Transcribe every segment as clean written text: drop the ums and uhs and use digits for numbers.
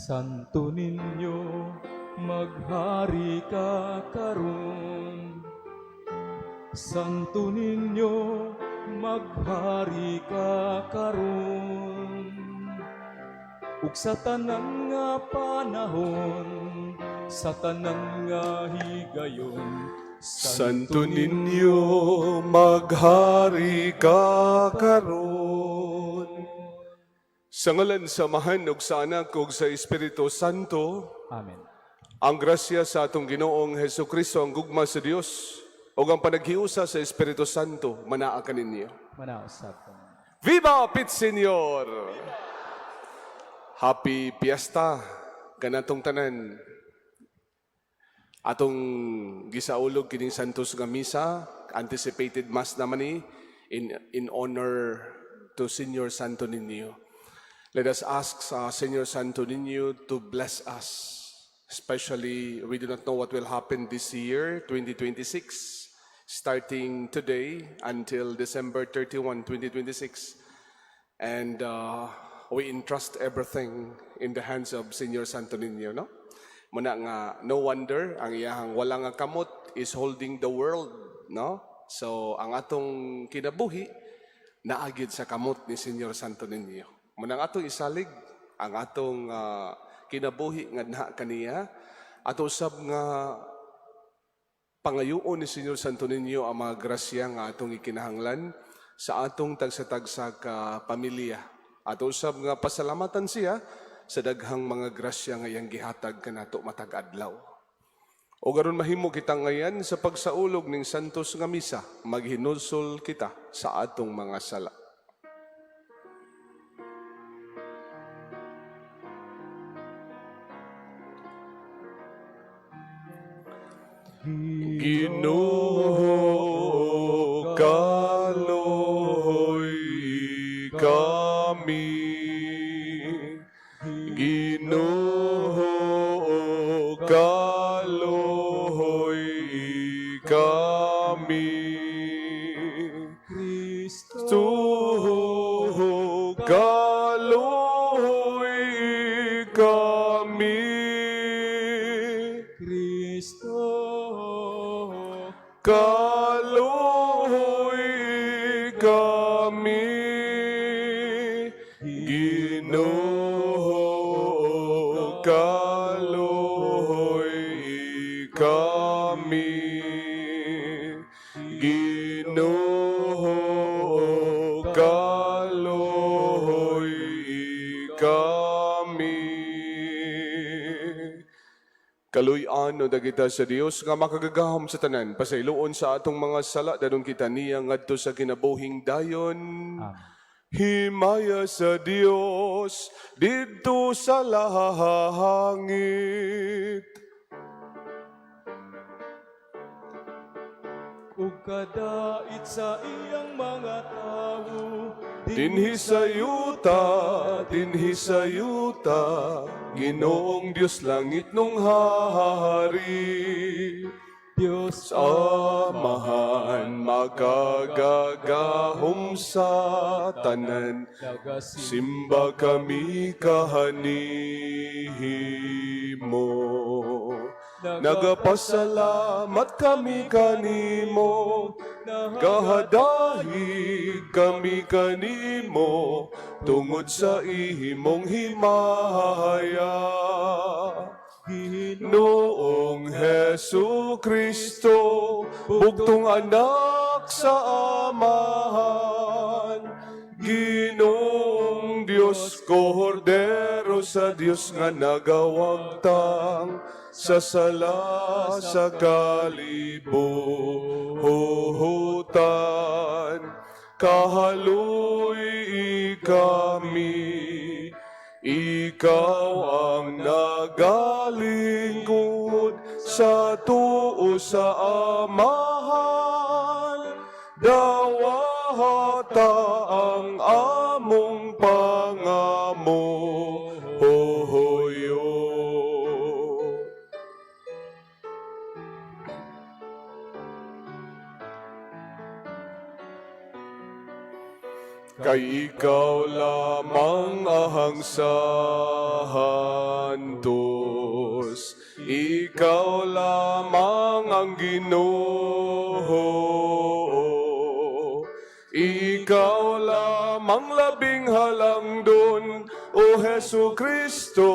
Santo Niño, maghari ka karon. Santo Niño, maghari ka karon. Ug sa tanan nga panahon, sa tanan nga higayon, Santo Niño, maghari ka karon. Sa ngalan sa Amahan ug sa Anak ug sa Espiritu Santo, Amen. ang grasya sa atong Ginoong Hesukristo, ang gugma sa Dios, ug ang panaghiusa sa Espiritu Santo, manaa kaninyo. Manausap ko. Viva Pit Señor! Happy Fiesta kanatong tanan. Atong gisaulog kining Santos nga misa, anticipated mass naman ni in honor to Senior Santo Niño. Let us ask Senior Santo Niño to bless us. Especially, we do not know what will happen this year, 2026, starting today until December 31, 2026. And we entrust everything in the hands of Senior Santo Niño, no? Muna nga, no wonder, ang iyahang wala nga kamot is holding the world, no? So, ang atong kinabuhi, naagid sa kamot ni Senior Santo Niño. Muna nga atong isalig, ang atong kinabuhi nga na kaniya, ato usab nga pangayuon ni Senior Santo Niño ang mga grasya nga atong ikinahanglan sa atong tagsa-tagsa ka pamilya. Ato usab nga pasalamatan siya sa daghang mga grasya nga iyang gihatag kanato matag adlaw. O garon mahimo kita ngayan sa pagsaulog ning Santos nga misa, maghinulsol kita sa atong mga sala. Ginoo, kaloy kami. Ginoo, kaloy kami. Kristo, kaloy kami. Kristo, kaloy kami. Ginoo, kaloy kami. Ginoo, kaloy kami. Kaluy-an o dagita sa Dios nga makagagahom sa tanan, pasayloon sa atong mga sala, danon kita niya ngadto sa kinabuhing dayon. Amen. Himaya sa Dios didto sa lahangit. ug kadait sa iyang mga tawo, Dinhi sa yuta, Ginoong Dios langit nung hari. Diyos Amahan makagagahom sa tanan, simba kami kahanihimo. Nagapasalamat kami kanimo, gahadahi kami kanimo, tungod sa ihimong himaya. Noong Hesu Kristo, bugtong anak sa amahan, Ginoong Diyos, Kordero sa Diyos nga nagawagtang, sa sala sa kalibutan, kahaluy kami. Ikaw ang nagalingkod sa tuo sa amahan, dawahata ang among pangamo. Hohoyo. kay ikaw lamang ahang sahantos. Ikaw lamang ang Ginoo. Ikaw lamang labing halangdon, O Hesu Kristo,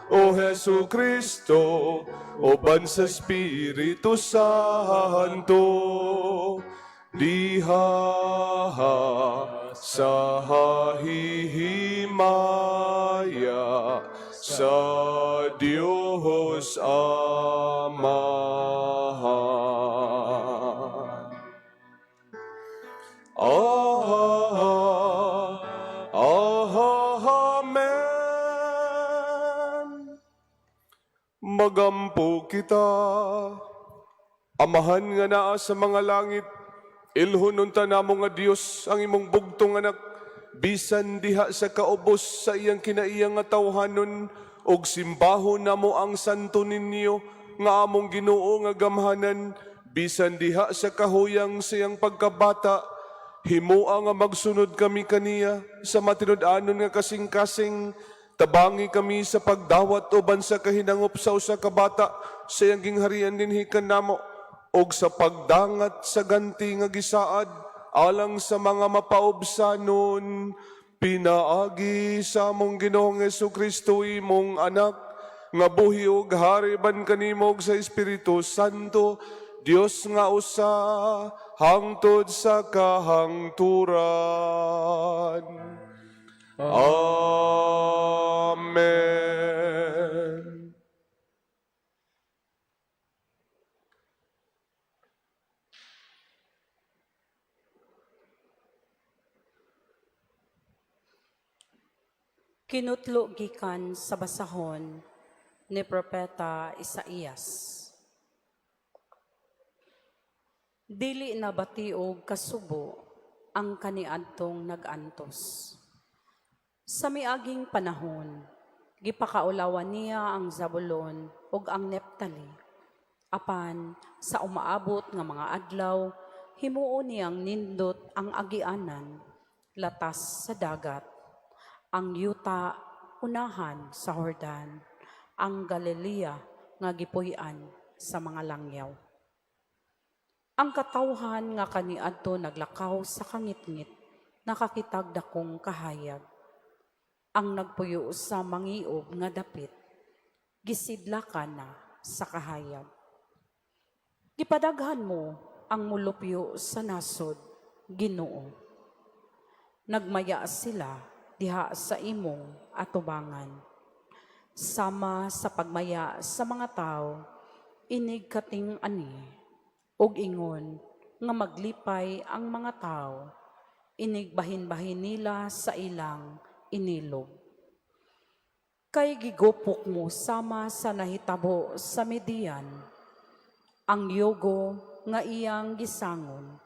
O Hesu Kristo, oban sa Espiritu Santo. Diha sa hahihimaya sa Diyos Amahan. Amen. Magampo kita, Amahan nga naa sa mga langit, ilhon unta namo nga Dios ang imong bugtong anak, bisan diha sa kaubos sa iyang kinaiyang nga tawhanon, og simbahon namo ang santo ninyo nga among Ginoo nga gamhanan, bisan diha sa kahuyang sa iyang pagkabata, himua nga magsunod kami kaniya sa matinud-anon nga kasing-kasing, tabangi kami sa pagdawat uban sa kahinangop sa usa ka bata sa iyang gingharian dinhi kanamo, og sa pagdangat sa ganti nga gisaad alang sa mga mapaubsanon, pinaagi sa among Ginoong Jesucristo imong anak, nga buhi ug hari ban kanimo sa Espiritu Santo, Dios nga usa hangtod sa kahangturan. Amen. Kinutlo gikan sa basahon ni Propeta Isaías. Dili na batiog kasubo ang kaniadtong nag-antos. Sa miaging panahon, gipakaulawan niya ang Zabulon ug ang Neptali. Apan sa umaabot nga mga adlaw, himuo niyang nindot ang agianan, latas sa dagat, ang yuta unahan sa Jordan, ang Galilea nga gipuy-an sa mga langyaw. Ang katawhan nga kaniadto naglakaw sa kangitngit, nakakitag dakong kahayag. Ang nagpuyo sa mangiob nga dapit, gisidlakan na sa kahayag. Gipadaghan mo ang mulupyo sa nasod, Ginoo. Nagmaya sila diha sa imong atubangan. Sama sa pagmaya sa mga tao, inig kating ani, ug ingon nga maglipay ang mga tao, inig bahin-bahin nila sa ilang inilog. Kay gigupok mo sama sa nahitabo sa Midian, ang yogo nga iyang gisangon,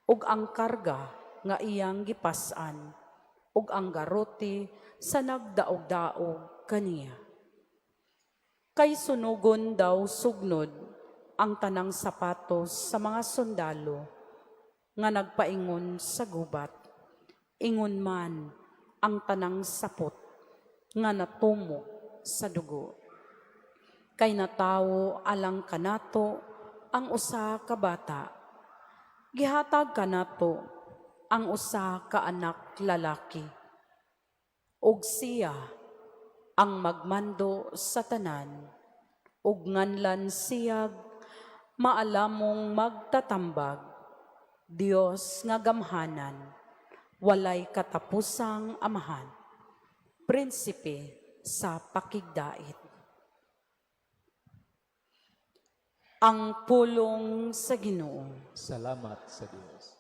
ug ang karga nga iyang gipasan, ug ang garuti sa nagdaog-daog kaniya. Kay sunugon daw sugnod ang tanang sapatos sa mga sundalo nga nagpaingon sa gubat, ingon man ang tanang sapot nga natumok sa dugo. Kay natawo alang kanato ang usa ka bata, gihatag kanato ang usa ka anak lalaki, ug siya ang magmando sa tanan, ug nganlan siyag maalamong magtatambag, Dios nga gamhanan, walay katapusang amahan, prinsipe sa pakigdait. Ang pulong sa Ginoo. Salamat sa Diyos.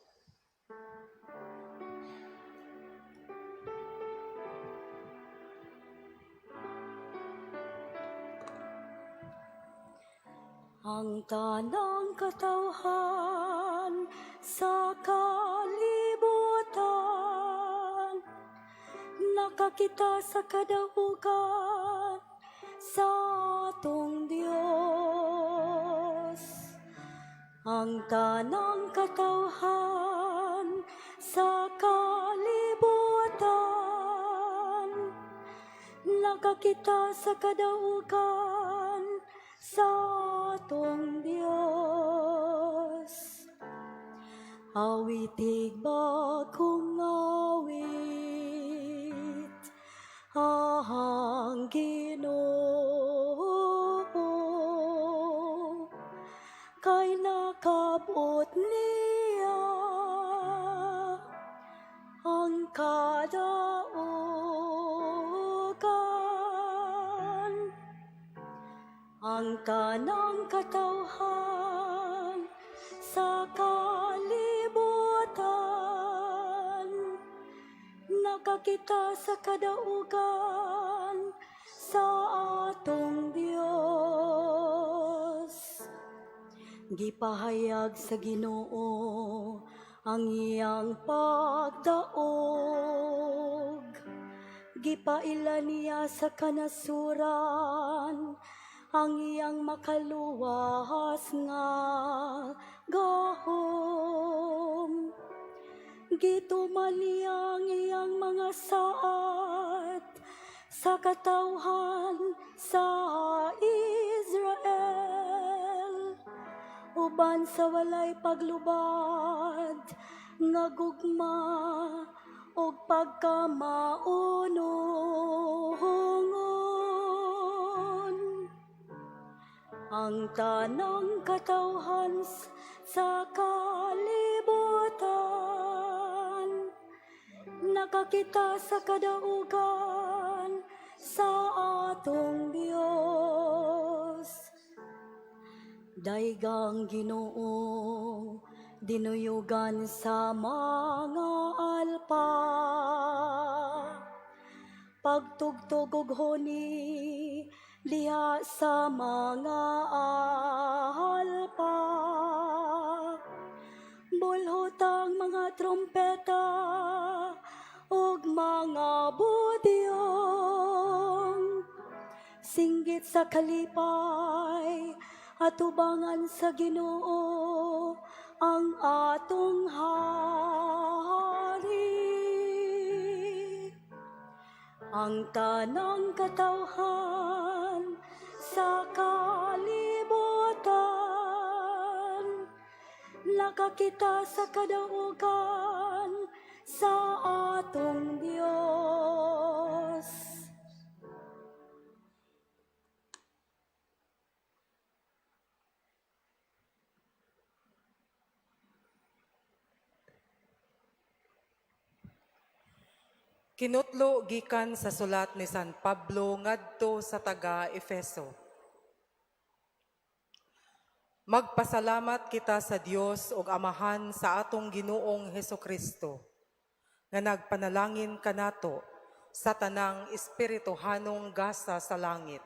Ang tanang katawhan sa kalibutan, nakakita sa kadahugan sa atong Dios. Ang tanang katawhan sa kalibutan, nakakita sa kadaugan sa atong Dios. Awitig bagong awit, ang Ginoo, kay nakabot niya ang kadaugan, ang kanang katawhan sa kalibutan, nakakita sa kadaugan sa atong Dios. Gipahayag sa Ginoo ang iyang pagdaog, gipaila niya sa kanasuran ang iyang makaluwas nga gahom. Gituman niya ang iyang mga saad sa katawhan sa Israel, uban sa walay paglubad nga gugma o pagkamaunuhongon. Ang tanang katawhan sa kalibutan, nakakita sa kadaugan sa atong Dios. Daigang Ginoo, dinuyugan sa mga alpa, pagtugtog og huni diha sa mga alpa, bulhotang mga trompeta ug mga budyong, singgit sa kalipay at tubangan sa Ginoo ang atong hari. Ang tanang katawhan sa kalibutan, nakakita sa kadaugan sa atong Dios. Kinutlo gikan sa sulat ni San Pablo ngadto sa taga-Efeso. Magpasalamat kita sa Dios ug Amahan sa atong Ginoong Hesukristo, nga nagpanalangin kanato sa tanang espirituhanong gasa sa langit,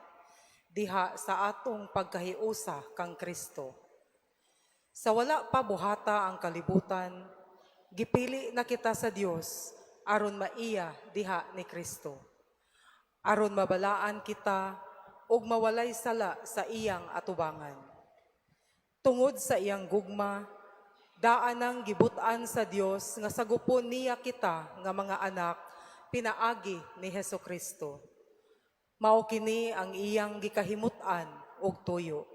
diha sa atong pagkahiusa kang Kristo. Sa wala pa buhata ang kalibutan, gipili na kita sa Dios aron maiya diha ni Kristo, aron mabalaan kita ug mawalay sala sa iyang atubangan. Tungod sa iyang gugma, daan ang gibutan sa Dios nga sagupon niya kita nga mga anak pinaagi ni Hesukristo. Mao kini ang iyang gikahimutan og tuyo.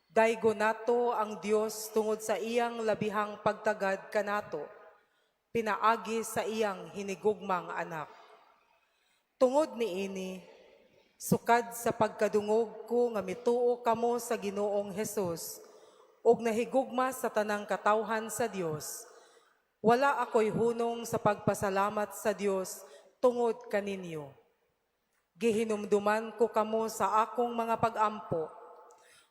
Daygo nato ang Dios tungod sa iyang labihang pagtagad kanato, pinaagi sa iyang hinigugmang anak. Tungod niini, sukad sa pagkadungog ko nga mituo kamo sa Ginoong Hesus ug nahigugma sa tanang katawhan sa Dios, wala ako'y hunong sa pagpasalamat sa Dios tungod kaninyo. Gihinumduman ko kamo sa akong mga pag-ampo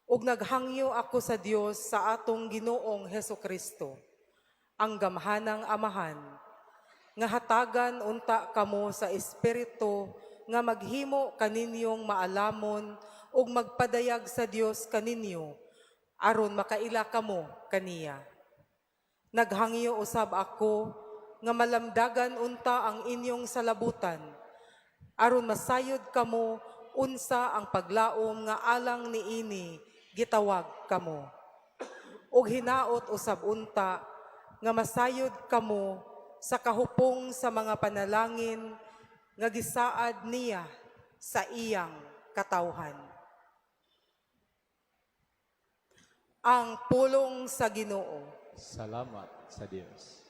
ug naghangyo ako sa Dios sa atong Ginoong Hesukristo, ang gamhanang Amahan, nga hatagan unta kamo sa Espiritu nga maghimo kaninyong maalamon ug magpadayag sa Dios kaninyo, aron makaila kamo kaniya. Naghangyo usab ako nga malamdagan unta ang inyong salabutan, aron masayod kamo unsa ang paglaom nga alang niini gitawag kamo. Ug hinaot usab unta nga masayod kamo sa kahupong sa mga panalangin nga gisaad niya sa iyang katawhan. Ang pulong sa Ginoo. Salamat sa Dios.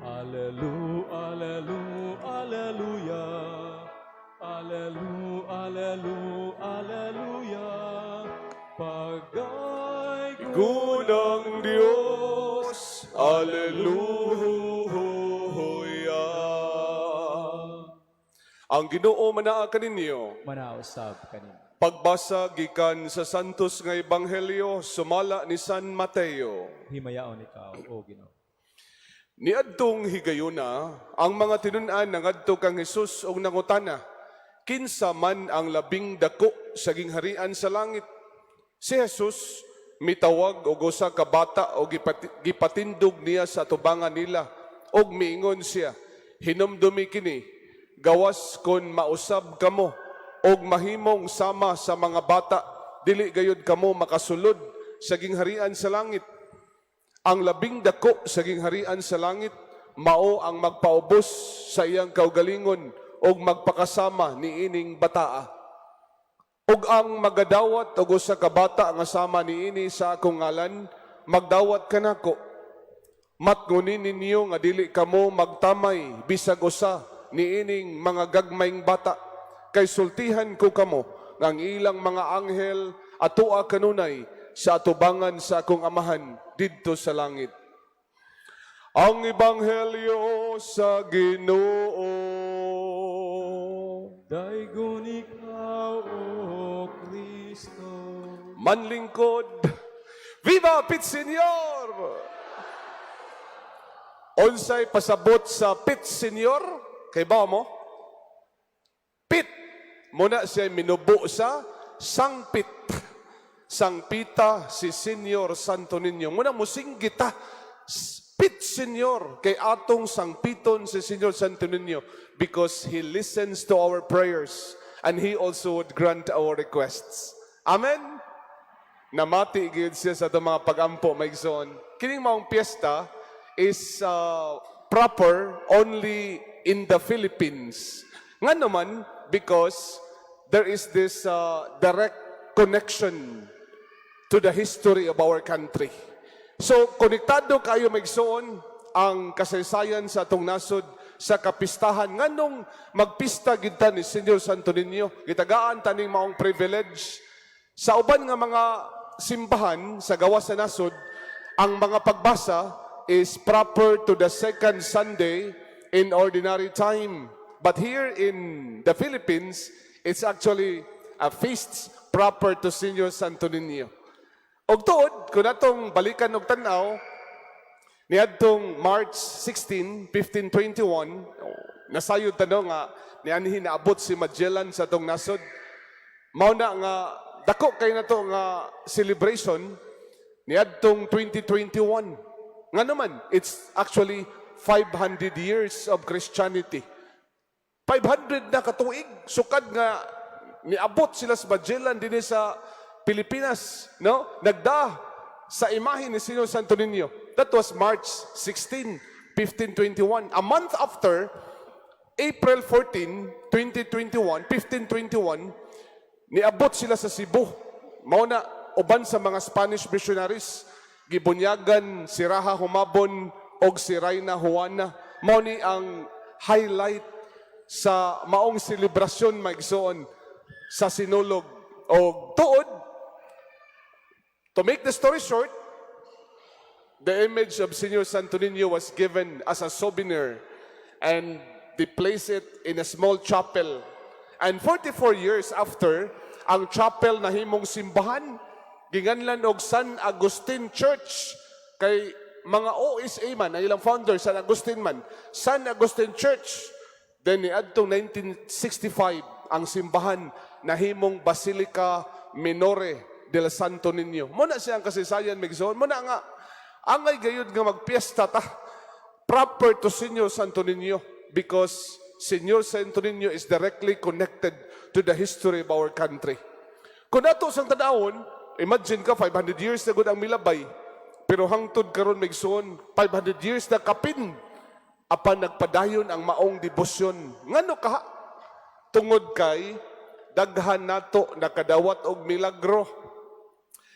Alleluia, alleluia, alleluia. Alleluia, alleluia, alleluia. Pagay Gunang Diyos, Alleluia. Ang Ginoo manaa kaninyo. manausab kanina. Pagbasa gikan sa santos nga ebanghelyo sumala ni San Mateo. Himayaon ikaw, O Ginoo. Niadtong higayuna ang mga tinun-an nangadto kang Hesus og nangutana, kinsa man ang labing dako sa gingharian sa langit? Si Jesus mitawag og usa ka bata og gipatindog niya sa tubangan nila og miingon siya, hinumdumi kini, gawas kon mausab kamo og mahimong sama sa mga bata, dili gayud kamo makasulod sa gingharian sa langit. Ang labing dako sa gingharian sa langit mao ang magpaubos sa iyang kaugalingon og magpakasama niining bataa. Ug ang magadawat og usa ka bata nga sama niini sa akong ngalan, magdawat kanako. Matngunin ninyo nga dili kamo magtamay bisag usa niining mga gagmayng bata, kay sultihan ko kamo nga ang ilang mga anghel atoa kanunay sa atubangan sa akong amahan didto sa langit. Ang ebanghelyo sa Ginoo. Daygon ikaw, O Kristo. Manlingkod. Viva Pit Senyor! Unsay pasabot sa Pit Senyor? Kay ba mo? Pit. Muna siya minubo sa sangpit. Sangpita si Senyor Santo Niño. Muna mo singgita. Pit Senyor kay atong sangpiton si Senyor Santo Niño because He listens to our prayers and He also would grant our requests. Amen? Namati gid siya sa itong mga pag-ampo, maigsoon. Kining maong piyesta is proper only in the Philippines. Nga naman, because there is this direct connection to the history of our country. So, konektado kayo maigsoon ang kasaysayan sa atong nasod sa kapistahan. Nganong magpista kita ni Senyor Santo Niño, gitagaan taning maong privilege. Sa uban nga mga simbahan sa gawas sa nasod, ang mga pagbasa is proper to the second Sunday in ordinary time. But here in the Philippines, it's actually a feast proper to Senyor Santo Niño. Og tuod, kung natong balikan og tanaw, niadtong March 16, 1521, nasayod tanong nga, nianhin naabot si Magellan sa atong nasod. Mao na nga, dako kay na to nga celebration, niadtong 2021. Nga naman, it's actually 500 years of Christianity. 500 na katuig, sukad nga, niabot sila sa Magellan din sa Pilipinas, no? Nagda sa imahe ni Senyor Santo Niño. That was March 16, 1521. A month after, April 14, 2021, 1521, niabot sila sa Cebu. Mao na uban sa mga Spanish missionaries, gibunyagan si Raha Humabon og si Reyna Juana. Mao ni ang highlight sa maong selebrasyon maigsoon sa Sinulog. Og tuod, to make the story short, the image of Senyor Santo Niño was given as a souvenir and they placed it in a small chapel. And 44 years after, ang chapel na himong simbahan, ginganlan og San Agustin Church. Kay mga OSA man, ang ilang founder, San Agustin man, San Agustin Church. Then niadtong 1965, ang simbahan na himong Basilica Minore del Santo Niño. Muna siya ang kasaysayan, Migson. Muna nga, angay gayud nga magpiesta ta, proper to Senyor Santo Niño because Senyor Santo Niño is directly connected to the history of our country. Kung nato sang tadawon, imagine ka, 500 years na gud ang milabay, pero hangtod karon Migson, 500 years na kapin apan nagpadayon ang maong debosyon. Ngano ka? Tungod kay daghan nato nakadawat og milagro.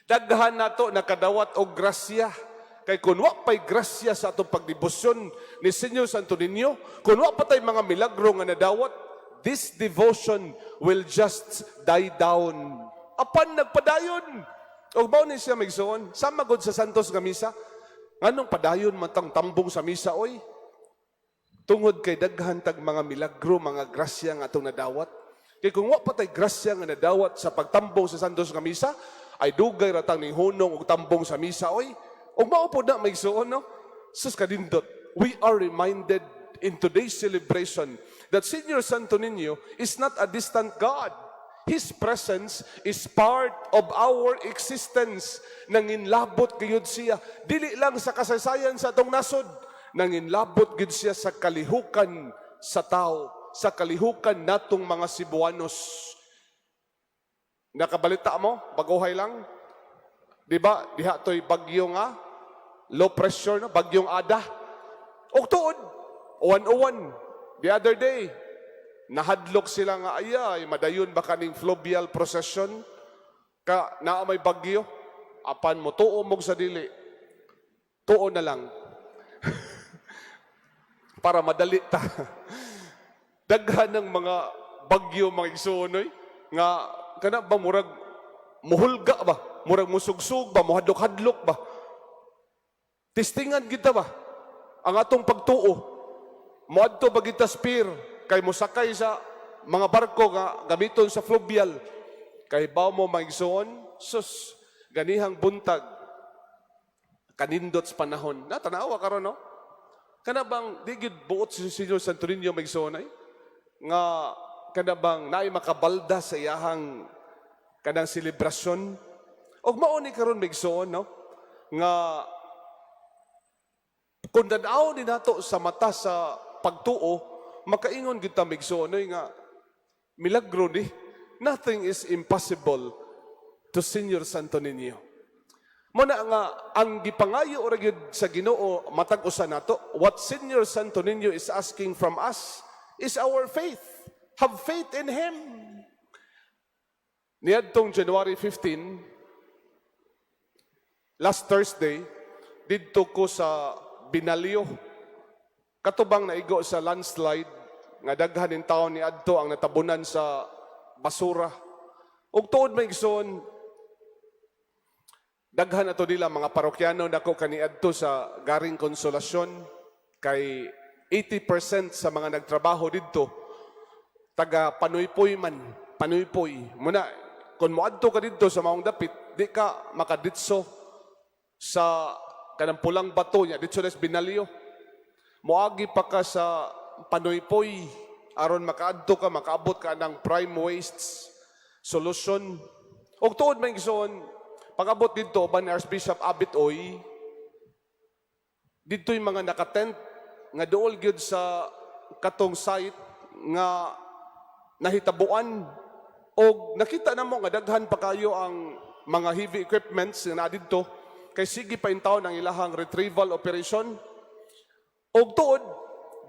Daghan nato nakadawat og grasya. Kay kun wa pay grasya sa atong pagdebosyon ni Senyor Santo Niño, kun wa pa tay mga milagro nga nadawat, this devotion will just die down. Apan nagpadayon. Og mao ni siya migsuon, sama gud sa Santos nga misa. Nganong padayon man tang tambong sa misa oy? Tungod kay daghan tag mga milagro, mga grasya nga atong nadawat. Kay kung wa pa tay grasya nga nadawat sa pagtambong sa Santos nga misa, ay dugay ratang ning hunong og tambong sa misa oy. Og mao pod na maigsuon no. Sus kadindot. We are reminded in today's celebration that Senior Santo Niño is not a distant God. His presence is part of our existence. Nanginlabot gayud siya. Dili lang sa kasaysayan sa atong nasod. Nanginlabot gid siya sa kalihukan sa tao, sa kalihukan natong mga Cebuanos. Nakabalita mo, baguhay lang. Di ba? Diha to'y bagyo nga, low pressure na, bagyong Ada. O tuod, 101, the other day, nahadlok sila nga, ayay, madayon ba kaning fluvial procession? Ka, naa may bagyo, apan mo, tuo mong sa dili. Tuo na lang. Para madali ta. Daghan ng mga bagyo, mga igsuonoy, nga, kana ba, murag, muhulga ba? Murag musugsug ba? Muhadlok-hadlok ba? Testingan kita ba? Ang atong pagtuo. Muadto ba kita spear? Kay musakay sa mga barko nga gamiton sa fluvial. Kay baw mo maigsuon, sus, ganihang buntag. Kanindot sa panahon. Natanawa karon no? Kana bang di gid buot si Senyor Santo Niño maigsuon ay? Nga kana bang naay makabalda sa iyahang kanang selebrasyon? Og mao ni karon maigsuon no? Nga kung danaw ni nato sa mata sa pagtuo, makaingon kita maigsuon nga milagro ni. Nothing is impossible to Senyor Santo Niño. Muna nga, ang gipangayo ora gyud sa Ginoo matag usa nato, what Senyor Santo Niño is asking from us is our faith. Have faith in Him. Niadtong January 15, last Thursday, didto ko sa Binalyo. Katubang naigo sa landslide, nga daghan ng taon ni adto ang natabunan sa basura. Ug tuod maigsoon, daghan ato nila mga parokyano nako kaniadto sa Garing Konsolasyon kay 80% sa mga nagtrabaho didto taga Panuypoy man, Panuypoy. Muna kun moadto ka didto sa maong dapit, di ka makaditso sa kanang pulang bato niya didto sa Binalyo. Moagi pa ka sa Panuypoy aron makaadto ka, makaabot ka ng prime wastes solution. Og tuod may igsoon, pag-abot dito, ba ni Archbishop Abitoy, dito yung mga nakatent, nga dool gyud sa katong site, nga nahitabuan, o nakita na mo nga daghan pa kayo ang mga heavy equipments nga na dito, kay sige pa yung taon ang ilahang retrieval operation. Og tuod,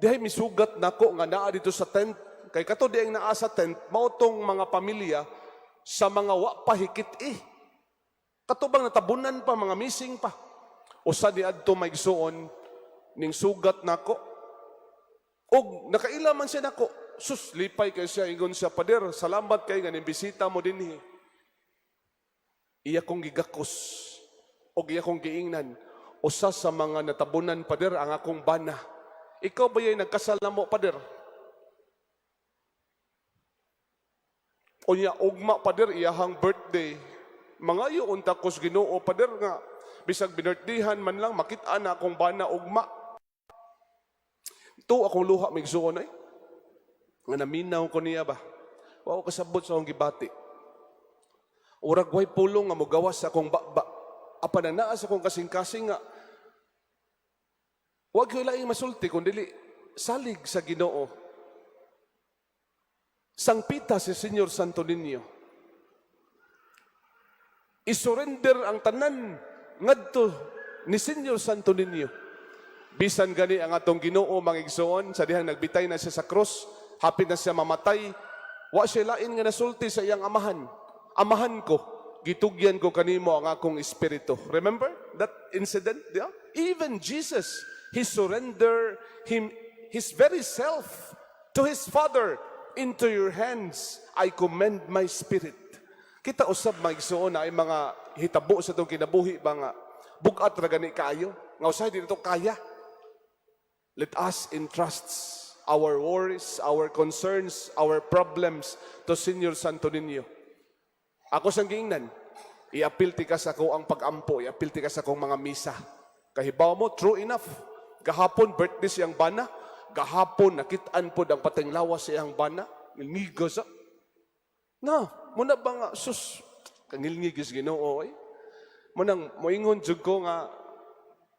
dihay misugat nako nga naa dito sa tent, kay kato di ang naa sa tent, mautong mga pamilya sa mga wa pa hikit katubang natabunan pa, mga missing pa. Usa di adto maigsuon ning sugat nako. Og nakaila man siya nako. Sus, lipay kay siya ingon siya, Pader, salamat kay nga bisita mo dinhi. Iya kong gigakos og iya kong giingnan. Usa sa mga natabunan, Pader, ang akong bana. Ikaw ba yung nagkasal na mo, Pader? O niya, ugma, Pader, iyahang birthday. Mga iyo untakos Ginoo, Pader nga, bisag binirtdihan man lang, makita na akong bana ugma. Ito akong luha, may igsuon ay. Nga naminaw ko niya ba? Wow, kasabot sa akong gibati. Urag way pulong nga mugawas sa akong bakba. Apa na naa sa akong kasing-kasing nga. Huwag ko ilaing masulti, kundi salig sa Ginoo. Sangpita si Senyor Santo Niño. Isurrender ang tanan ngadto ni Senyor Santo Niño. Bisan gani ang atong Ginoo mga igsoon, sa dihang nagbitay na siya sa krus, hapit na siya mamatay, wa siya lain nga nasulti sa iyang amahan. Amahan ko, gitugyan ko kanimo ang akong espiritu. Remember that incident? Yeah? Even Jesus, He surrendered His very self to His Father. Into your hands, I commend my spirit. Kita usab mga igsoon na ay mga hitabo sa itong kinabuhi, mga bugat ra gani kayo. Nga usay dito kaya. Let us entrust our worries, our concerns, our problems to Senior Santo Niño. Ako sang giingnan, i-appeal ti ka sa ko ang pag-ampo, i-appeal ti ka sa kong mga misa. Kahibaw mo, true enough. Gahapon, birthday siyang bana. Gahapon, nakitaan po ang patinglawas siyang bana. Ngilngiga sa. Na, muna ba nga, sus, kangilngigis Ginoo eh. Munang, moingon jud ko nga,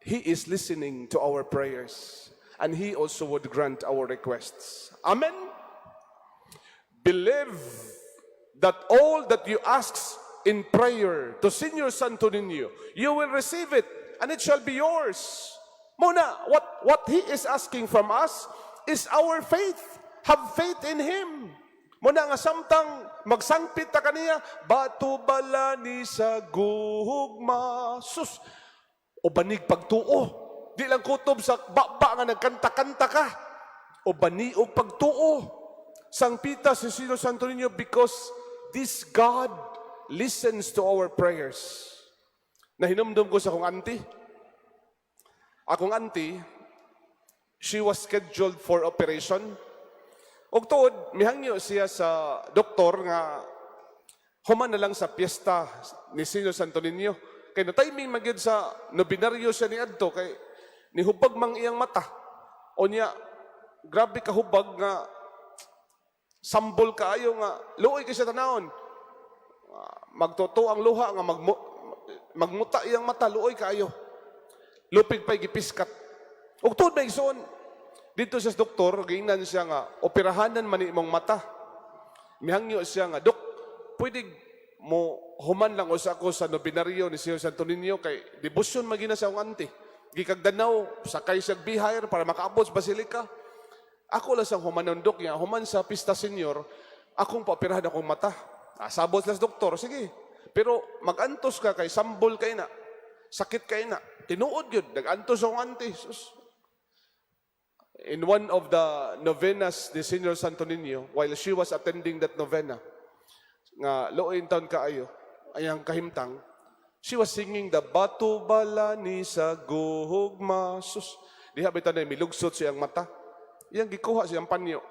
He is listening to our prayers. And He also would grant our requests. Amen? Believe that all that you ask in prayer to Senior Santo Niño, you will receive it, and it shall be yours. Muna, what He is asking from us is our faith. Have faith in Him. Muna nga samtang magsangpit ta kaniya, bato bala ni sa gugma. Sus, o banig pagtuo. Di lang kutob sa baba nga nagkanta-kanta ka. O bani o pagtuo. Sangpita si Senior Santo Niño because this God listens to our prayers. Nahinumdum ko sa akong auntie. Akong auntie, she was scheduled for operation. Og tuod, mihangyo siya sa doktor nga human na lang sa piyesta ni Senior Santo Niño. Kay na timing magyud sa nobinaryo siya ni adto kay ni hubag mang iyang mata. O niya, grabe ka hubag nga sambol kaayo nga luoy kay siya tanawon. Magtoto ang luha nga magmuta iyang mata luoy kaayo. Lupig pa'y gipiskat. Ug tuod may igsoon, dito sa doktor, giingnan siya nga, operahanan man imong mata. Mihangyo siya nga, Dok, pwede mo human lang usa ako sa nobinaryo ni Senior Santo Niño kay debosyon magina sa akong auntie. Gikagdanaw, sakay siya bihayer para makaabot sa basilika. Ako lang sang humanon, Dok, nga, human sa pista senior, akong paoperahan akong mata. Sabot lang sa doktor, sige. Pero magantos ka kay sambol kay na. Sakit kay na. Tinuod yun. Nag-antos akong auntie. In one of the novenas ni Senior Santo Niño, while she was attending that novena, nga looin taon kaayo, ayang kahimtang, she was singing the Bato Bala ni sa Gugma. Sus, diha bitaw na milugsot siyang mata. Iyang gikuha siyang panyo.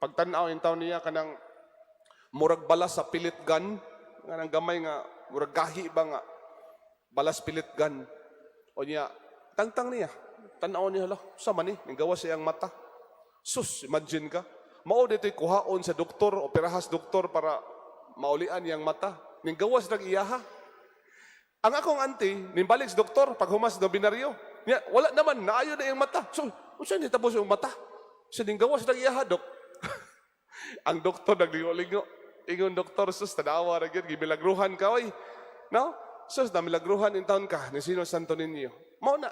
Pagtanaw yung taon niya kanang murag balas sa pilit gun, nga nang gamay nga, murag gahi ba nga, balas pilit gun. O niya, tangtang niya. Tanaw niya, hala, sama ni, nanggawa siyang mata. Sus, imagine ka. Mao dito'y kuhaon sa doktor, operahas doktor para maulian yang mata. Nanggawas nang iyaha. Ang akong auntie, nimbalik sa doktor, pag humas na binaryo, niya, wala naman, naayo na yung mata. So, saan nitapos yung mata? So, nanggawas nang iyaha, Dok. Ang doktor, naglingo-lingo. Ingon doktor, sus, tanawa na yun, gimilagruhan ka, oy. No? Sus, namilagruhan in taon ka ni Senior Santo Niño. Mao na.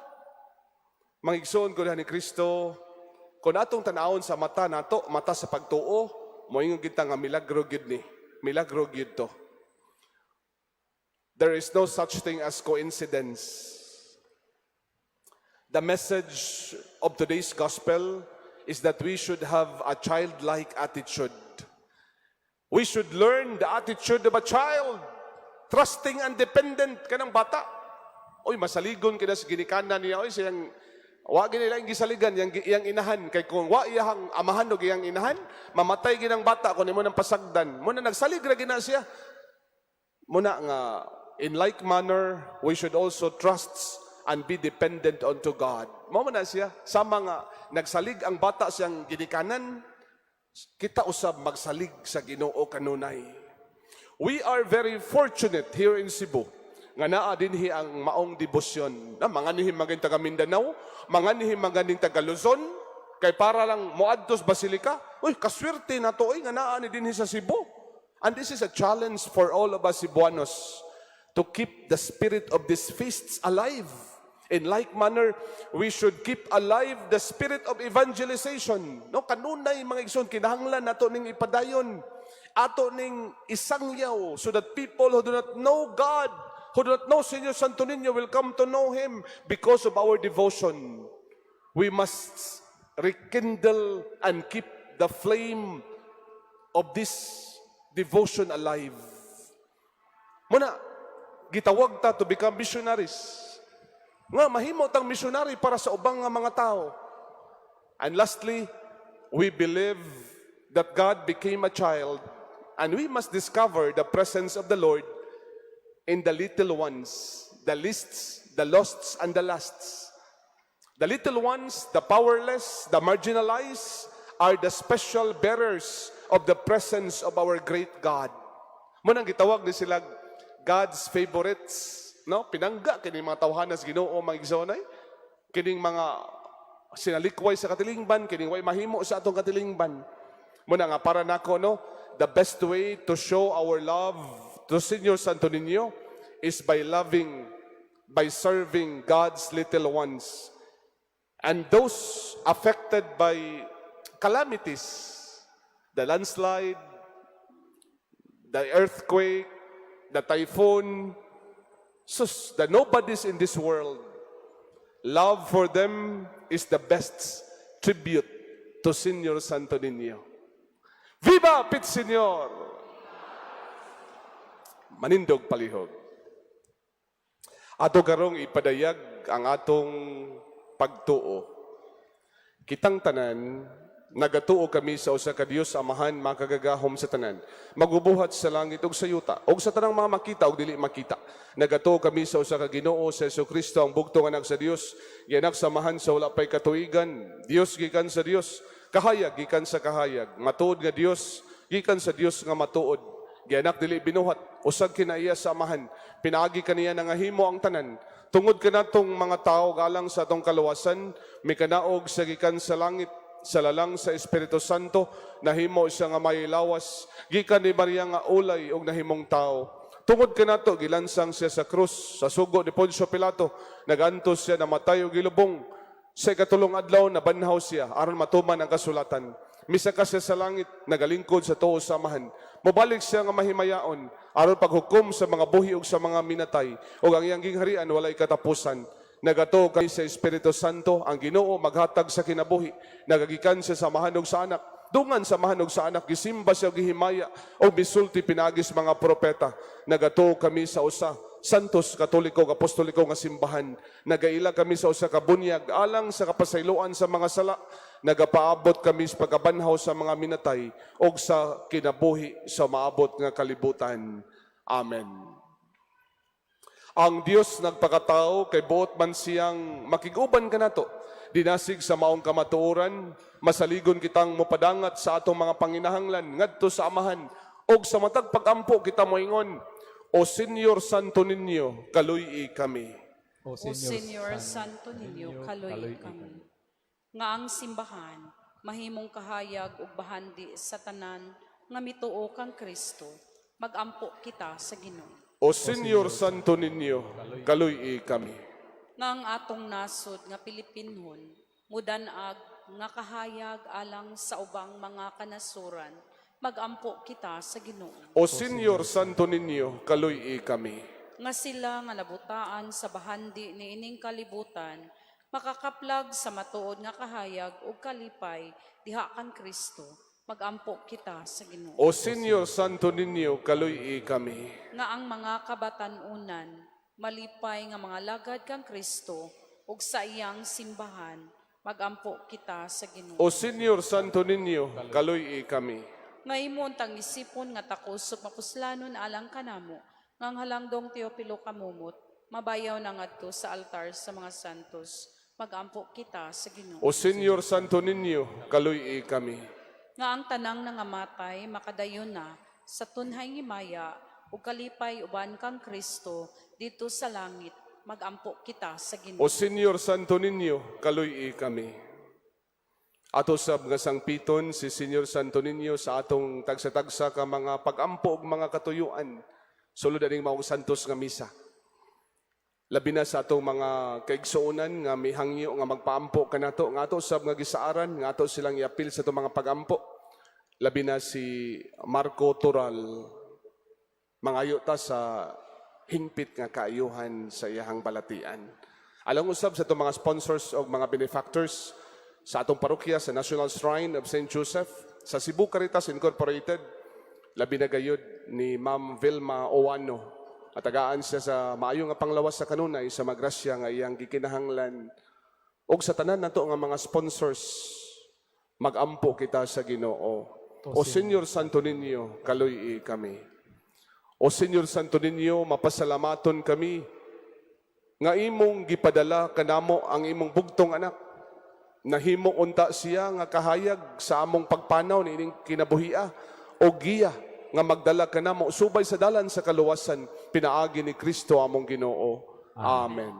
Mangigsoon ko ni Kristo, kung atong tanawon sa mata nato, mata sa pagtuo, moingon kita nga milagro gyud ni. Milagro gyud to. There is no such thing as coincidence. The message of today's gospel is that we should have a childlike attitude. We should learn the attitude of a child. Trusting and dependent ka ng bata. Oy, masaligon ka na sa ginikanan niya. Oy, siyang, wa nila yung gisaligan, yung inahan. Kay kung wa iyang amahan o iyang inahan, mamatay ginang bata kung mo nang pasagdan. Muna nagsalig na gina siya. Muna nga, in like manner, we should also trust and be dependent unto God. Mao na siya, sa mga nagsalig ang bata siyang ginikanan, kita usab magsalig sa Ginoo kanunay. We are very fortunate here in Cebu nga naa dinhi ang maong debosyon. Na mga nihim maganing taga Mindanao, mga nihim maganing taga Luzon, kay para lang moadtos basilika. Uy, kaswerte na to nga naa ni dinhi sa Cebu. And this is a challenge for all of us Cebuanos to keep the spirit of these feasts alive. In like manner, we should keep alive the spirit of evangelization. No, kanunay mga igsoon, kinahanglan nato ning ipadayon, ato ning isangyaw, so that people who do not know God, who do not know Senyor Santo Niño will come to know Him because of our devotion. We must rekindle and keep the flame of this devotion alive. Muna, gitawag ta to become missionaries. Nga, mahimo tang missionary para sa ubang nga mga tao. And lastly, we believe that God became a child, and we must discover the presence of the Lord in the little ones, the least, the lost, and the lasts. The little ones, the powerless, the marginalized, are the special bearers of the presence of our great God. Munang gitawag ni sila God's favorites. No, pinangga kining mga tawhanas Ginoo mga igsoonay, kining mga sinalikway sa katilingban, kining way mahimo sa atong katilingban. Muna nga para nako, no, the best way to show our love to Senyor Santo Niño is by loving, by serving God's little ones and those affected by calamities, the landslide, the earthquake, the typhoon, the nobodies in this world. Love for them is the best tribute to Senyor Santo Niño. Viva Pit Senyor! Manindog palihog. Ato karong ipadayag ang atong pagtuo. Kitang tanan, nagatuo kami sa usa ka Dios Amahan makagagahom sa tanan, magubuhat sa langit ug sa yuta, ug sa tanang mga makita ug dili makita. Nagatuo kami sa usa ka Ginoo sa Jesucristo, ang bugtong anak sa Dios, gianak samahan sa wala pay katuigan, Dios gikan sa Dios, kahayag gikan sa kahayag, matuod nga Dios gikan sa Dios nga matuod. Gianak dili binuhat, usag kinaiya sa Amahan, pinaagi kaniya nga himo ang tanan. Tungod kanatong mga tao galang sa atong kaluwasan, may kanaog sa gikan sa langit, sa lalang sa Espiritu Santo, nahimo siya nga mailawas, gikan ni Maria nga ulay og nahimong tao. Tungod kanato gilansang siya sa krus, sa sugo ni Poncio Pilato, nagantos siya namatay og gilubong. Sa ikatulong adlaw nabanhaw siya aron matuman ang kasulatan. Misaka siya sa langit, nagalingkod sa tuo sa Amahan. Mobalik siya nga mahimayaon aron paghukom sa mga buhi ug sa mga minatay, ug ang iyang gingharian walay katapusan. Nagato kami sa Espiritu Santo, ang Ginoo maghatag sa kinabuhi. Nagagikan siya sa mahanog sa anak. Dungan sa mahanog sa anak, gisimba siya gihimaya o bisulti pinagis mga propeta. Nagato kami sa usa Santos Katoliko Apostoliko nga simbahan. Nagaila kami sa usa ka bunyag alang sa kapasayloan sa mga sala. Nagapaabot kami sa pagkabanhaw sa mga minatay o sa kinabuhi sa maabot nga kalibutan. Amen. Ang Dios nagpakatao kay buot man siyang makiguban kanato. Dinasig sa maong kamatuoran, masaligon kitang mopadangat sa atong mga panginahanglan ngadto sa Amahan, og sa matag pagampo kita moingon, O Senyor Santo Niño, kaluy kami. O Senyor Santo Niño, kaluy kami. Nga ang simbahan, mahimong kahayag ug bahandi sa tanan nga mituo kang Kristo, magampo kita sa Ginoo. O Senyor Santo Niño, kaluy kami. Nga ang atong nasod nga Pilipinhon, mudanag nga kahayag alang sa ubang mga kanasuran, magampo kita sa Ginoo. O Senyor Santo Niño, kaluy kami. Nga sila nga nabutaan sa bahandi ni ining kalibutan, makakaplag sa matuod nga kahayag ug kalipay diha kan Kristo, magampo kita sa Ginoo. O Senyor Santo Niño, kaluy kami. Nga ang mga kabatanunan, malipay nga mga lagad kang Kristo ug sa iyang simbahan, magampo kita sa Ginoo. O Senyor Santo Niño, kaluy kami. Nga imon tang isipon nga takos mapuslanon alang kanamo, nga ang halangdong Teopilo kamumot, mabayaw na ngadto sa altar sa mga santos, magampo kita sa Ginoo. O Senyor Santo Niño, kaluy kami. Nga ang tanang nangamatay, makadayon na, sa tunhay himaya, ug kalipay uban kang Kristo, dito sa langit, magampo kita sa Ginoo. O Senyor Santo Niño, kaluy kami. Ato sab nga sangpiton si Senyor Santo Niño sa atong tagsa-tagsa ka mga pagampo ug mga katuyuan. Sulod aning maong santos nga misa. Labi na sa atong mga kaigsuonan nga mihangyo nga magpaampo kanato nga ato sab nga gisaaran nga ato silang iapil sa atong mga pagampo. Labi na si Marco Toral mangayo ta sa hingpit nga kaayuhan sa iyahang balatian. Alang usab sa itong mga sponsors o mga benefactors sa atong parokya sa National Shrine of St. Joseph, sa Cebu Caritas Incorporated, labi na gayud ni Ma'am Vilma Owano. At tagaan siya sa maayo nga panglawas sa kanunay sa magrasya nga iyang gikinahanglan. O sa tanan nato nga mga sponsors, magampo kita sa Ginoo. O Senyor Santo Niño, kaluy kami. O Senyor Santo Niño, mapasalamaton kami nga imong gipadala kanamo ang imong bugtong anak. Nahimo unta siya nga kahayag sa among pagpanaw ni ining kinabuhia o giya nga magdala kanamo subay sa dalan sa kaluwasan pinaagi ni Kristo among Ginoo. Amen.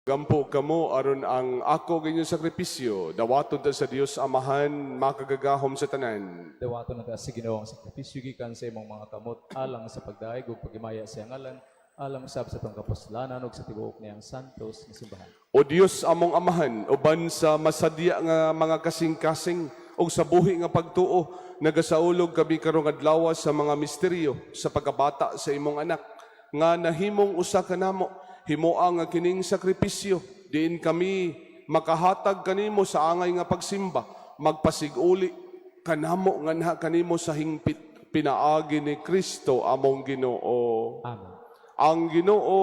Gampo kamo aron ang ako ganyan sakripisyo, dawaton ta sa Dios Amahan, makagagahom sa tanan. Dawato na ta sa Ginoo ang sakripisyo gikan sa imong mga kamot alang sa pagdaig ug pagimaya sa ngalan alang usab sa tong kapuslanan ug sa tibuok niyang santos nga simbahan. O Dios among Amahan, uban sa masadya nga mga kasing-kasing o sa buhi nga pagtuo, nagasaulog kami karong adlaw sa mga misteryo sa pagkabata sa imong anak, nga nahimong usa kanamo, himuang nga kining sakripisyo, diin kami makahatag kanimo sa angay nga pagsimba, magpasiguli kanamo nga naha kanimo sa hingpit, pinaagi ni Kristo among Ginoo. Amen. Ang Ginoo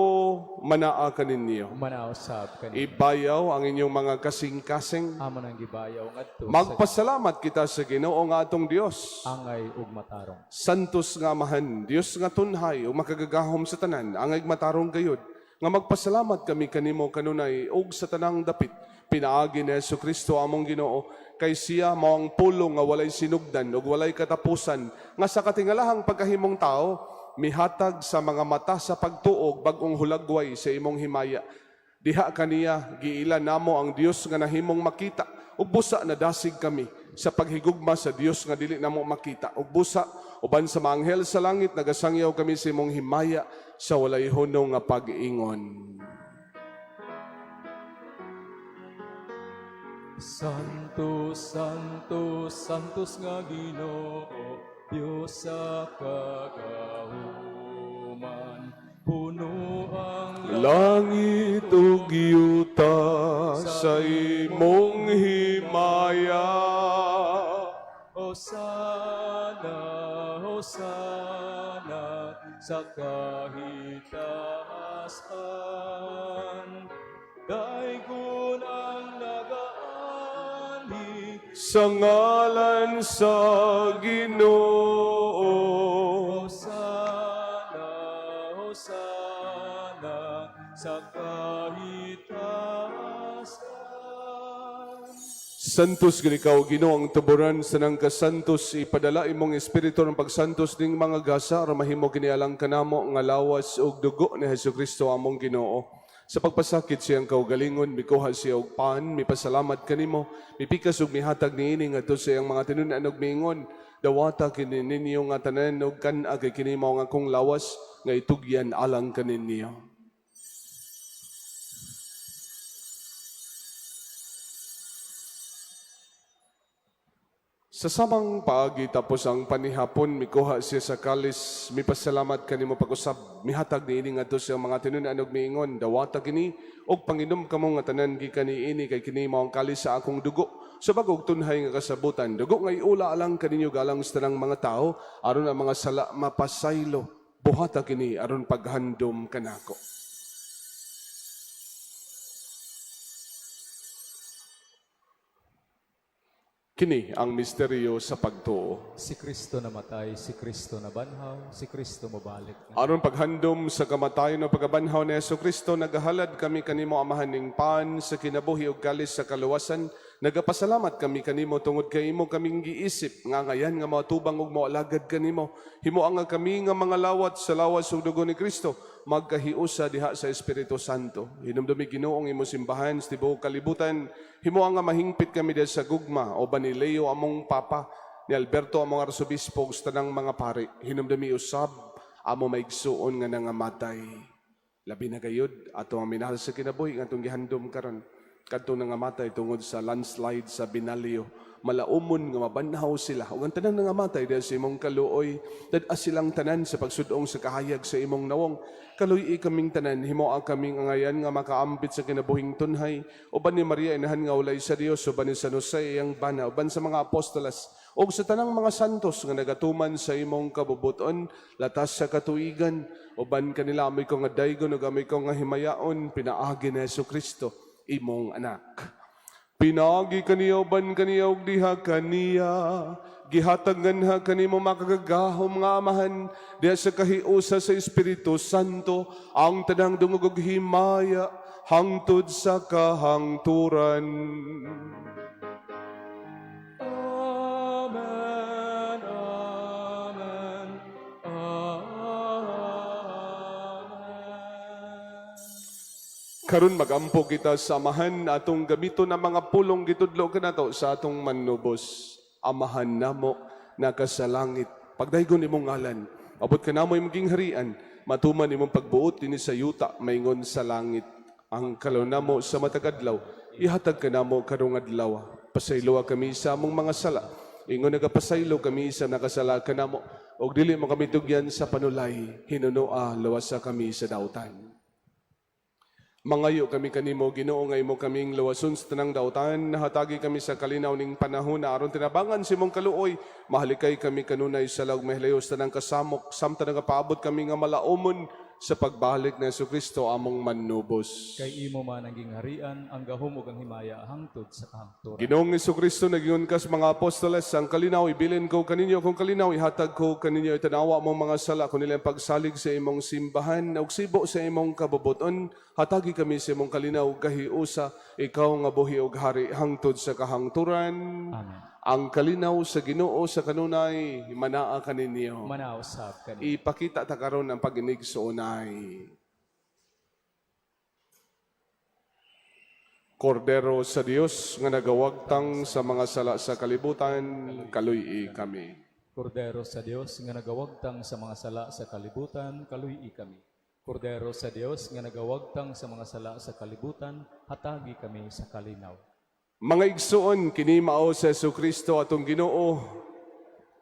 manaa kaninyo. Manausab kanimo. Ibayaw ang inyong mga kasing-kasing. Amon ang gibayaw ngadto sa Magpasalamat kita sa Ginoo nga atong Dios. angay ug matarong. Santos nga Amahan, Dios nga tunhay o makagagahom sa tanan, angay matarong gayud. Nga magpasalamat kami kanimo kanunay ug sa tanang dapit. Pinaagi ni Jesucristo among Ginoo, kay siya mao ang pulong nga walay sinugdan ug walay katapusan, nga sa katingalahang pagkahimong tao, mihatag sa mga mata sa pagtuog bagong hulagway sa imong himaya. Diha kaniya giila namo ang Dios nga nahimong makita, ug busa nadasig kami sa paghigugma sa Dios nga dili namo makita, ug busa uban sa mga anghel sa langit nagasangyaw kami sa imong himaya sa walay hunong nga pag-ingon. Santos, Santos, Santos nga Ginoo, Dios sa kagahuman, puno ang Langit ug yuta sa imong himaya. Hosana, Hosana, sa kahitaasan, daygon ang nagaani, Sa ngalan sa Ginoo. Hosana, Hosana, sa kahitaasan. Santos gid ikaw Ginoo ang tuburan sa nang kasantos, ipadala imong espiritu ng pagsantos ning mga gasa aron mahimo kinialang kanamo nga lawas ug dugo ni Hesukristo among Ginoo. Sa pagpasakit siyang kaugalingon, mikuha siya og pan, mipasalamat kanimo, mipikas ug mihatag niini ngadto sa iyang mga tinunan ug miingon, Dawata kini ninyo nga tanan ug kan-a kay kini mao nga akong lawas nga itugyan alang kaninyo. Sa samang paagi tapos ang panihapon, mikuha siya sa kalis, mipasalamat kanimo pag-usab, mihatag ni ini ngadto sa mga tinunan ug miingon, dawata kini og panginom kamo nga tanan gikan niini kay kini mao ang kalis sa akong dugo. Sa bagog tunhay nga kasabutan, dugo nga iula alang kaninyo galang sa tanang mga tao aron ang mga sala mapasaylo. Buhata kini aron paghandom kanako. Kini ang misteryo sa pagtuo. Si Kristo namatay, si Kristo nabanhaw, si Kristo mabalik na. Aron paghandom sa kamatayon o pagabanhaw ni Jesucristo, nagahalad kami kanimo amahaning pan sa kinabuhi ug kalis sa kaluwasan. Nagapasalamat kami kanimo tungod kay imo kaming giisip nga ngayan nga matubang ug moalagad kanimo. Himuang nga kami nga mga lawat sa lawas ug dugo ni Kristo magkahiusa diha sa Espiritu Santo. Hinumdumi Ginoong imo simbahan sa tibuok kalibutan. Himuang nga mahingpit kami diha sa gugma o Banileo among papa ni Alberto among arsobispo ug sa tanang mga pari. Hinumdumi usab amo maigsuon nga nangamatay. Labi na gayud ato ang minahal sa kinabuhi nga atong gihandom karon. Kadto nangamatay tungod sa landslide sa Binalio. Malaumon nga mabanhaw sila. Ug ang tanan nangamatay dahil sa imong kaluoy, dad-a silang tanan sa pagsudong sa kahayag sa imong nawong. Kaluy kaming tanan, himoa kaming angayan nga makaambit sa kinabuhing tunhay. Uban ni Maria inahan nga walay sa Dios, uban ni San Jose iyang bana, uban sa mga apostolas, ug sa tanang mga santos nga nagatuman sa imong kabubuton, latas sa katuigan, uban kanila amoy ko nga daygon ug amoy ko nga himayaon, pinaagi ni Jesucristo imong anak. Pinagi kaniya uban kaniya ug diha kaniya gihatag nganha kanimo makagagahom nga amahan diha sa kahiusa sa Espiritu Santo ang tanang dungog ug himaya hangtod sa kahangturan. Amen, amen, amen. Karon magampo kita sa amahan atong gamiton ang mga pulong gitudlo kanato sa atong manubos. Amahan namo nakasalangit. Pagdaygon imong ngalan, abot ka namo imong gingharian, matuman imong pagbuot dinhi sa yuta maingon sa langit. Ang kalaw namo sa matagadlaw, ihatag ka namo karong adlaw. Pasayloa kami sa among mga sala. Ingon nagapasaylo kami sa nakasala kanamo. Og dili mo kami tugyan sa panulay, hinunoa lawasa kami sa dautan. Mangayo kami kanimo Ginoo nga imo kaming lawason sa tanang dautan, nahatagi kami sa kalinaw ning panahon na aron tinabangan si imong kaluoy, mahalikay kami kanunay sa lag mahilayos tanang kasamok, samtang nagapaabot kami nga malaumon sa pagbalik ni Jesucristo among manubos. Kay imo man ang gingharian, ang gahom ug ang himaya hangtod sa kahangturan. Ginoong Jesucristo nagingon ka sa mga apostoles, ang kalinaw ibilin ko kaninyo, kung kalinaw ihatag ko kaninyo, itanawa mong mga sala kung nilang pagsalig sa imong simbahan, ug sibo sa imong kabubuton, hatagi kami sa imong kalinaw kahiusa, ikaw nga buhi ug hari hangtod sa kahangturan. Amen. Ang kalinaw sa Ginoo sa kanunay, manaa kaninyo. Manausab kanimo. Ipakita ta karon ang pag-inig sa unay. Kordero sa Dios nga nagawagtang sa mga sala sa kalibutan, kaluy kami. Kordero sa Dios nga nagawagtang sa mga sala sa kalibutan, kaluy kami. Kordero sa Dios nga nagawagtang sa mga sala sa kalibutan, hatagi kami sa kalinaw. Mga igsoon, kini mao sa Jesucristo atong Ginoo.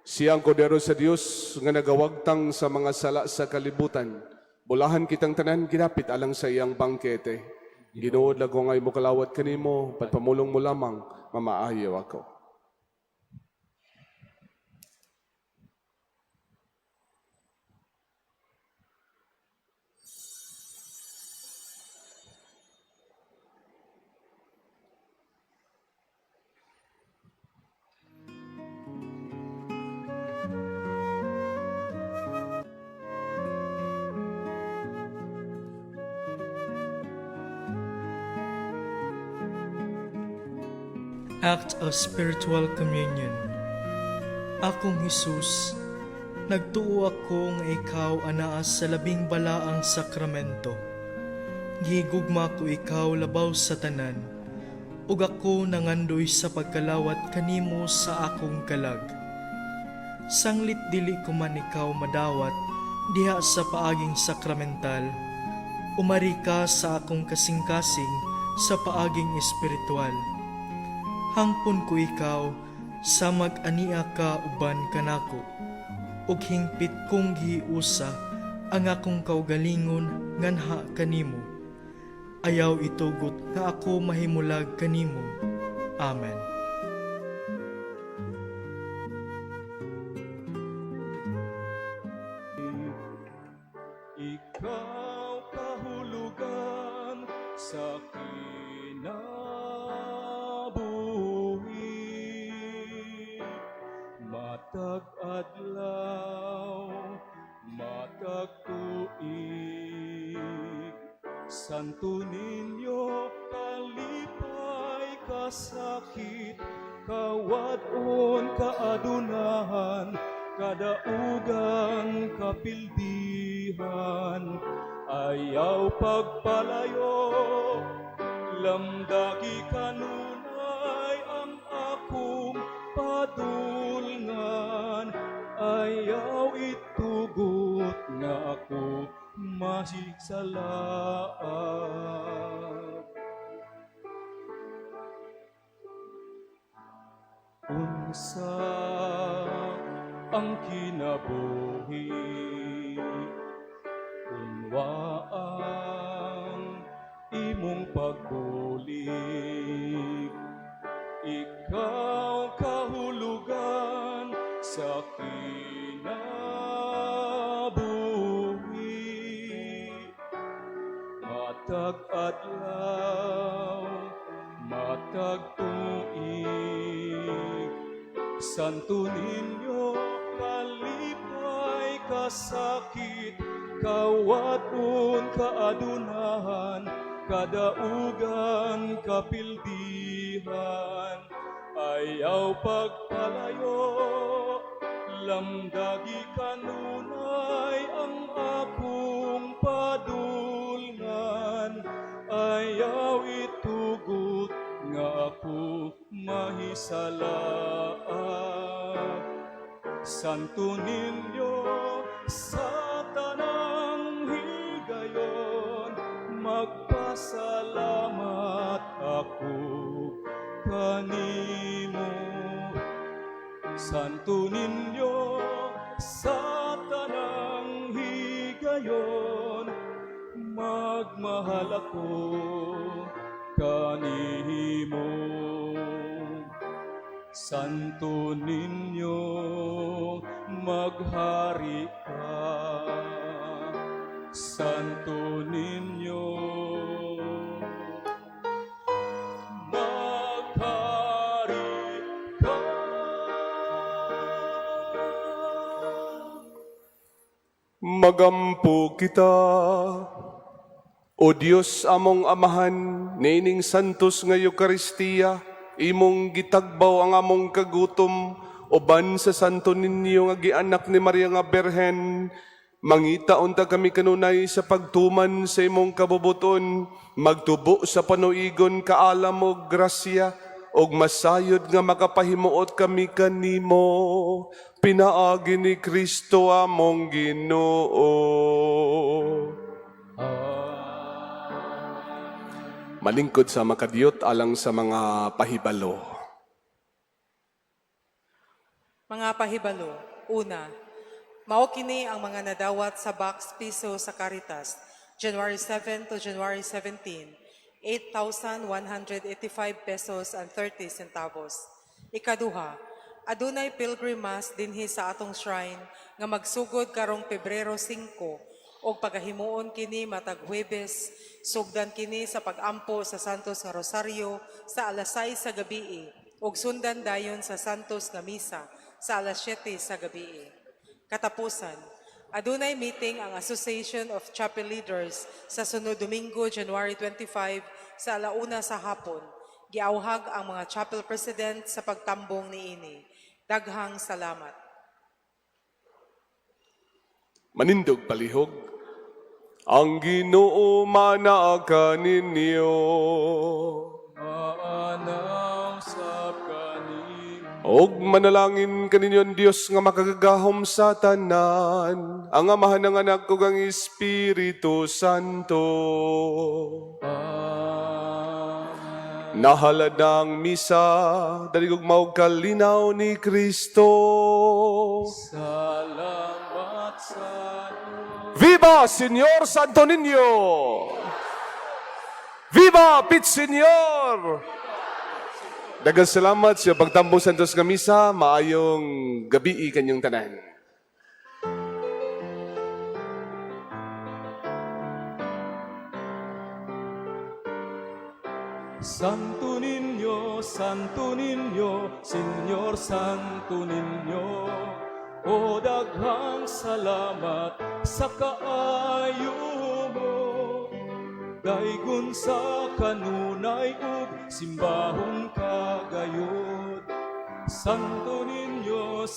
Siyang kordero sa Dios nga nagawagtang sa mga sala sa kalibutan. Bulahan kitang tanan ginapit alang sa iyang bangkete. Ginoo lago nga imo kalawat kanimo, pagpamulong mo lamang, mamaayo ako. Act of Spiritual Communion. Akong Hesus, nagtuo ako nga ikaw anaas sa labing balaang sakramento. Gigugma ko ikaw labaw sa tanan, ug ako nangandoy sa pagkalawat kanimo sa akong kalag. sanglit dili ko man ikaw madawat, diha sa paaging sakramental, umari ka sa akong kasing-kasing sa paaging espiritual. Hangpon ko ikaw, sa mag-ania ka uban kanako, ug hingpit kong giusa ang akong kaugalingon nganha kanimo. Ayaw itugot nga ako mahimulag kanimo. Amen. Ikaw kahulugan sa kinabuhi, matag adlaw, matag tuig, Santo Niño, kalipay kasakit, kawadon kaadunahan, kadaugan kapildihan, ayaw pagpalayo, lamdagi kanunay ang akong padulngan, ayaw itugot nga ako masigsalaan. Unsa ang kinabuhi, unwaang imong pagbulig, ikaw kahulugan sa kinabuhi, matag adlaw, matag tuig, Santo Niño, kalipay kasakit, kawadon kaadunahan, kadaugan kapildihan, ayaw pagpalayo, lamdagi kanunay ang akong padulngan, ayaw itugot nga ako mahisalaan. Santo Niño, sa tanang higayon, magpasalamat ako kanimo. Santo Niño, sa tanang higayon, magmahal ako kanimo. Santo Niño, maghari ka. Santo Niño, maghari ka. Magampo kita, O Dios among amahan, nining santos nga Eucharistia, imong gitagbaw ang among kagutom, uban sa Santo Niño nga gianak ni Maria nga Berhen, mangita unta kami kanunay sa pagtuman sa imong kabubuton, magtubo sa panuigon kaalam o grasya, og masayod nga makapahimuot kami kanimo, pinaagi ni Kristo among Ginoo. Malingkod sa makadiyot alang sa mga pahibalo. Mga pahibalo, una, mao kini ang mga nadawat sa box piso sa Caritas, January 7 to January 17, 8,185 pesos and 30 centavos. Ikaduha, adunay pilgrim mass dinhi sa atong shrine nga magsugod karong Pebrero 5 o pagahimuon kini matag Huwebes, sugdan kini sa pagampo sa Santos nga Rosario sa alas 6 sa gabii ug sundan dayon sa Santos nga Misa sa alas 7 sa gabii. Katapusan, adunay meeting ang Association of Chapel Leaders sa sunod Domingo, January 25 sa alauna sa hapon. Giauhag ang mga chapel president sa pagtambong niini. Daghang salamat. Manindog palihog, ang Ginoo manaa ninyo. Maanaw sa kanimo. Og manalangin kaninyo Dios nga makagagahom sa tanan, ang Amahan ng Anak ug ang Espiritu Santo. Amen. Nahalad ang misa, daligog maog kalinaw ni Kristo. Salamat sa Viva Señor Santo Niño! Viva Pit Señor! Daghang salamat sa pagtambong santos nga misa, maayong gabi kanyang tanan. Santo Niño, Señor Santo Niño, o daghang salamat sa kaayo mo. Daygon sa kanunay ug simbahong kagayod. Santo Niño,